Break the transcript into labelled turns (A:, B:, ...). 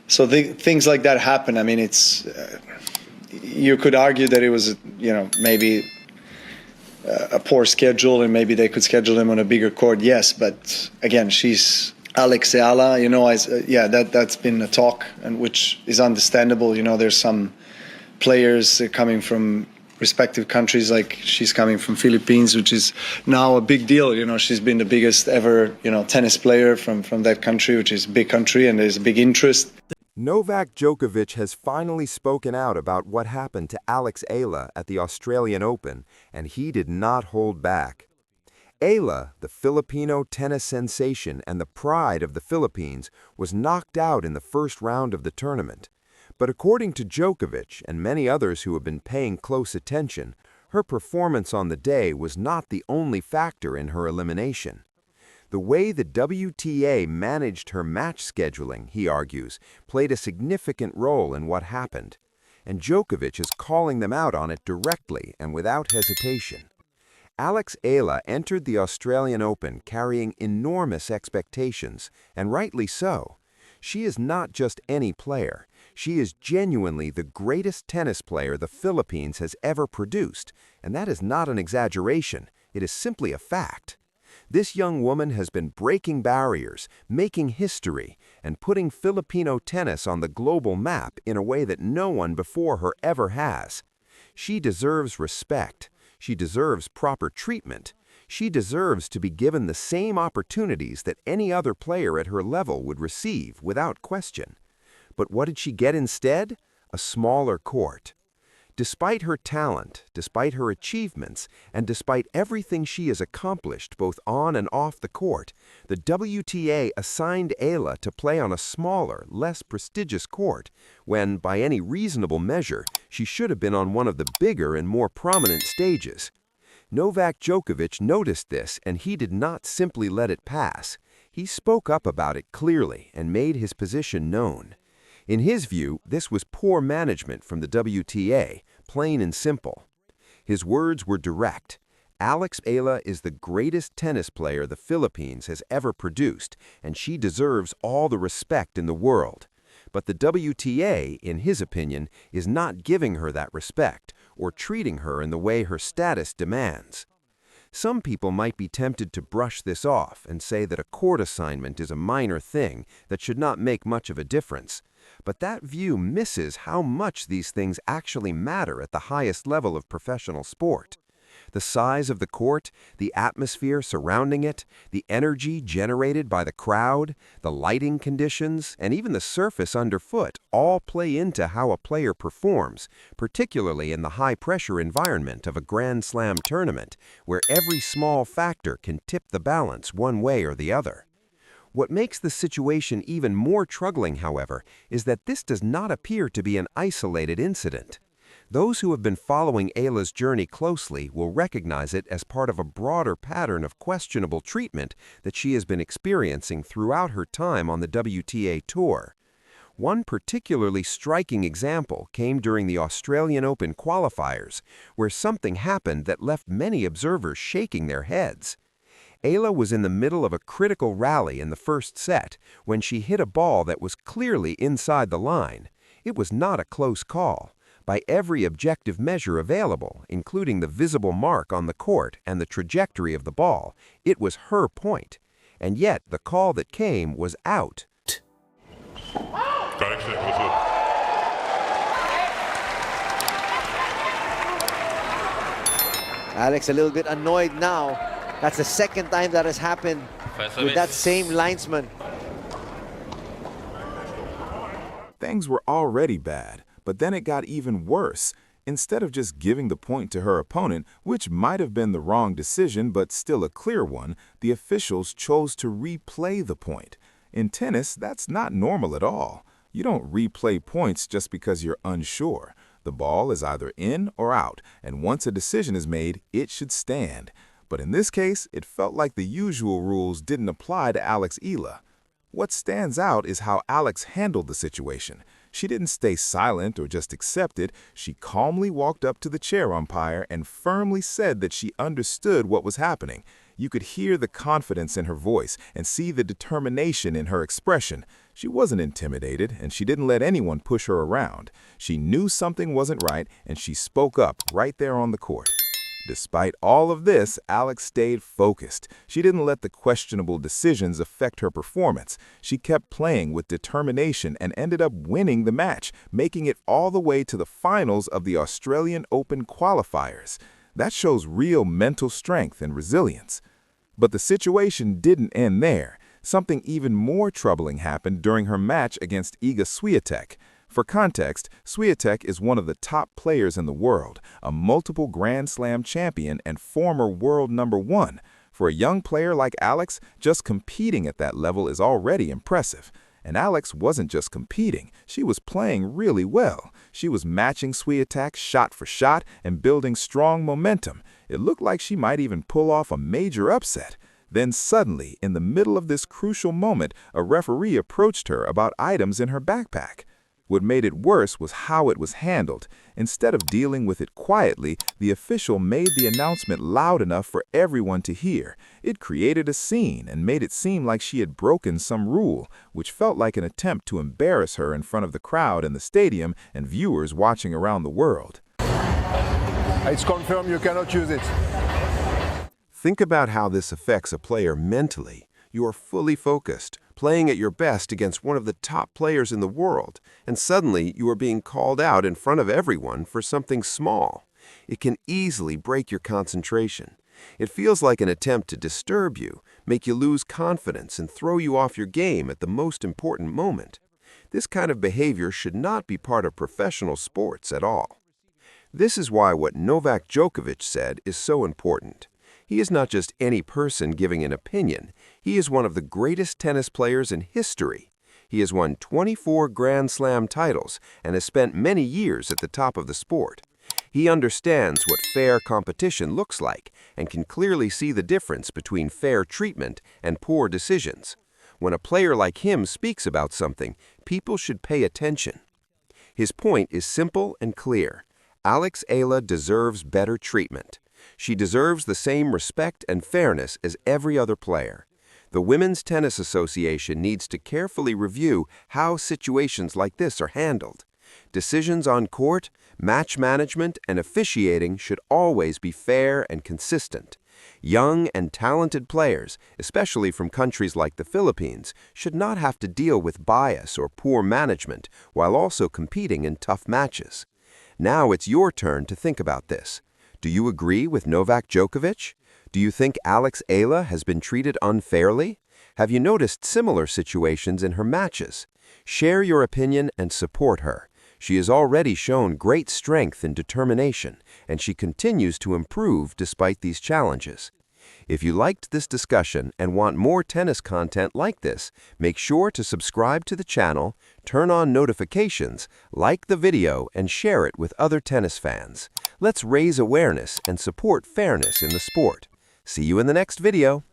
A: So things like that happen. I mean, it's you could argue that it was, you know, maybe a poor schedule, and maybe they could schedule him on a bigger court. Yes, but again, she's AlexEala. You know, yeah, that's been a talk, and which is understandable. You know, there's some players coming from respective countries, like she's coming from Philippines, which is now a big deal. You know, she's been the biggest ever, you know, tennis player from that country, which is a big country, and there's a big interest.
B: Novak Djokovic has finally spoken out about what happened to AlexEala at the Australian Open, and he did not hold back. Eala, the Filipino tennis sensation and the pride of the Philippines, was knocked out in the first round of the tournament. But according to Djokovic and many others who have been paying close attention, her performance on the day was not the only factor in her elimination. The way the WTA managed her match scheduling, he argues, played a significant role in what happened, and Djokovic is calling them out on it directly and without hesitation. AlexEala entered the Australian Open carrying enormous expectations, and rightly so. She is not just any player. She is genuinely the greatest tennis player the Philippines has ever produced, and that is not an exaggeration. It is simply a fact. This young woman has been breaking barriers, making history, and putting Filipino tennis on the global map in a way that no one before her ever has. She deserves respect. She deserves proper treatment. She deserves to be given the same opportunities that any other player at her level would receive without question. But what did she get instead? A smaller court. Despite her talent, despite her achievements, and despite everything she has accomplished both on and off the court, the WTA assigned Eala to play on a smaller, less prestigious court, when, by any reasonable measure, she should have been on one of the bigger and more prominent stages. Novak Djokovic noticed this, and he did not simply let it pass. He spoke up about it clearly and made his position known. In his view, this was poor management from the WTA, plain and simple. His words were direct. AlexEala is the greatest tennis player the Philippines has ever produced, and she deserves all the respect in the world. But the WTA, in his opinion, is not giving her that respect or treating her in the way her status demands. Some people might be tempted to brush this off and say that a court assignment is a minor thing that should not make much of a difference. But that view misses how much these things actually matter at the highest level of professional sport. The size of the court, the atmosphere surrounding it, the energy generated by the crowd, the lighting conditions, and even the surface underfoot all play into how a player performs, particularly in the high-pressure environment of a Grand Slam tournament, where every small factor can tip the balance one way or the other. What makes the situation even more troubling, however, is that this does not appear to be an isolated incident. Those who have been following Eala's journey closely will recognize it as part of a broader pattern of questionable treatment that she has been experiencing throughout her time on the WTA Tour. One particularly striking example came during the Australian Open qualifiers, where something happened that left many observers shaking their heads. Eala was in the middle of a critical rally in the first set when she hit a ball that was clearly inside the line. It was not a close call. By every objective measure available, including the visible mark on the court and the trajectory of the ball, it was her point. And yet, the call that came was out.
C: Alex a little bit annoyed now. That's the second time that has happened with that same linesman.
D: Things were already bad, but then it got even worse. Instead of just giving the point to her opponent, which might have been the wrong decision but still a clear one, the officials chose to replay the point. In tennis, that's not normal at all. You don't replay points just because you're unsure. The ball is either in or out, and once a decision is made, it should stand. But in this case, it felt like the usual rules didn't apply to AlexEala. What stands out is how Alex handled the situation. She didn't stay silent or just accept it. She calmly walked up to the chair umpire and firmly said that she understood what was happening. You could hear the confidence in her voice and see the determination in her expression. She wasn't intimidated, and she didn't let anyone push her around. She knew something wasn't right, and she spoke up right there on the court. Despite all of this, Alex stayed focused. She didn't let the questionable decisions affect her performance. She kept playing with determination and ended up winning the match, making it all the way to the finals of the Australian Open qualifiers. That shows real mental strength and resilience. But the situation didn't end there. Something even more troubling happened during her match against Iga Świątek. For context, Świątek is one of the top players in the world, a multiple Grand Slam champion and former world #1. For a young player like Alex, just competing at that level is already impressive. And Alex wasn't just competing, she was playing really well. She was matching Świątek shot for shot and building strong momentum. It looked like she might even pull off a major upset. Then suddenly, in the middle of this crucial moment, a referee approached her about items in her backpack. What made it worse was how it was handled. Instead of dealing with it quietly, the official made the announcement loud enough for everyone to hear. It created a scene and made it seem like she had broken some rule, which felt like an attempt to embarrass her in front of the crowd in the stadium and viewers watching around the world.
E: It's confirmed you cannot use it.
B: Think about how this affects a player mentally. You are fully focused, playing at your best against one of the top players in the world, and suddenly you are being called out in front of everyone for something small. It can easily break your concentration. It feels like an attempt to disturb you, make you lose confidence, and throw you off your game at the most important moment. This kind of behavior should not be part of professional sports at all. This is why what Novak Djokovic said is so important. He is not just any person giving an opinion. He is one of the greatest tennis players in history. He has won 24 Grand Slam titles and has spent many years at the top of the sport. He understands what fair competition looks like and can clearly see the difference between fair treatment and poor decisions. When a player like him speaks about something, people should pay attention. His point is simple and clear. AlexEala deserves better treatment. She deserves the same respect and fairness as every other player. The Women's Tennis Association needs to carefully review how situations like this are handled. Decisions on court, match management, and officiating should always be fair and consistent. Young and talented players, especially from countries like the Philippines, should not have to deal with bias or poor management while also competing in tough matches. Now it's your turn to think about this. Do you agree with Novak Djokovic? Do you think AlexEala has been treated unfairly? Have you noticed similar situations in her matches? Share your opinion and support her. She has already shown great strength and determination, and she continues to improve despite these challenges. If you liked this discussion and want more tennis content like this, make sure to subscribe to the channel, turn on notifications, like the video, and share it with other tennis fans. Let's raise awareness and support fairness in the sport. See you in the next video.